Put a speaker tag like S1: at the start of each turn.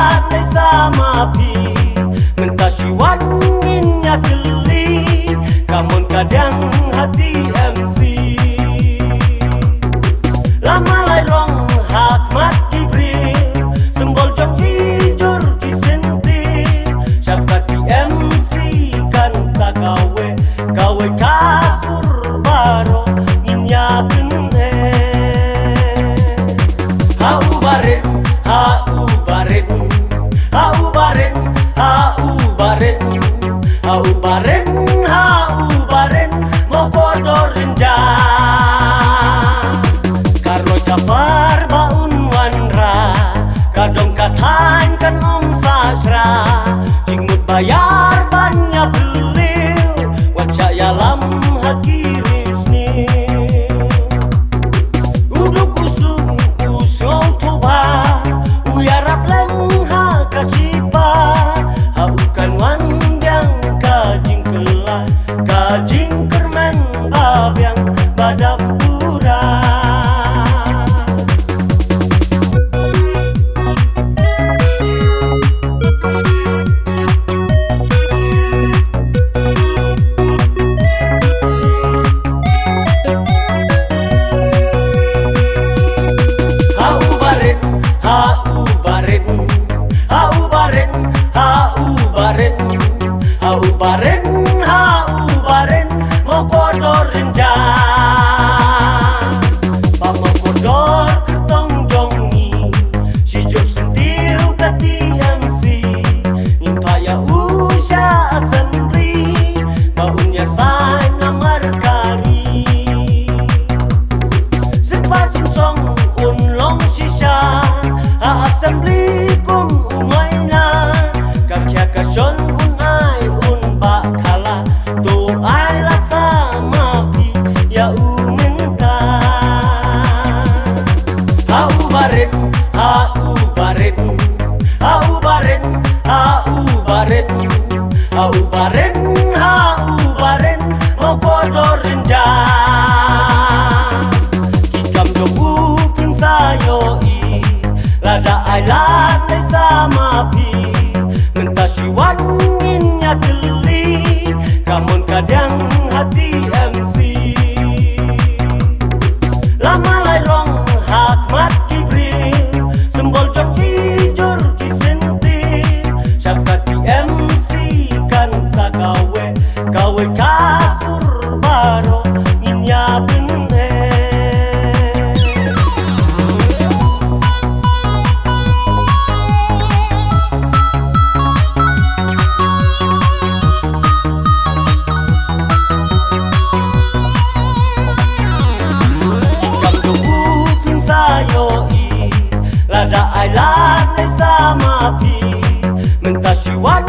S1: lan lấy sa ma pi mentashiwan innya geli kamun kadang hati MC lama lai rong hakmat Jibril sembol jong hijur disenti syabkati MC kan sakawe kawe kasur baro innya benne hau baret hau baret hau baret hau baret hau baret hau baret mokodor renja karo kapar baun wanra kadong katan kan sasra jingmut bayar banyak beliau wajah yalam hakirisni uduk usung usung toba uyarap lemha kacipa haukan wangyang kajing kela kajing kermen babyang badampura hau baret hau baret hau baret hau baret hau baret mokodor renja pamokodor kertong jongi sijur sentiu kati MC impaya usha assembly baunya sana markari sepasin song unlong shisha assembly kum umaina kakya kashon unai unba kala to ai la sama pi ya uminta hau baret hau baret hau baret hau baret hau baret hau baret mokodor renja kikam joku pun sayo i lada ai lan lai sama pi mentashiwan innya geli kamun kadang hati MC lama lai rong hakmat Jibril sembol jong hijur disenti syabkati MC kan sakawe kawe kasur baro innya benne sayo i lada ai lan lai sama pi mentashiwan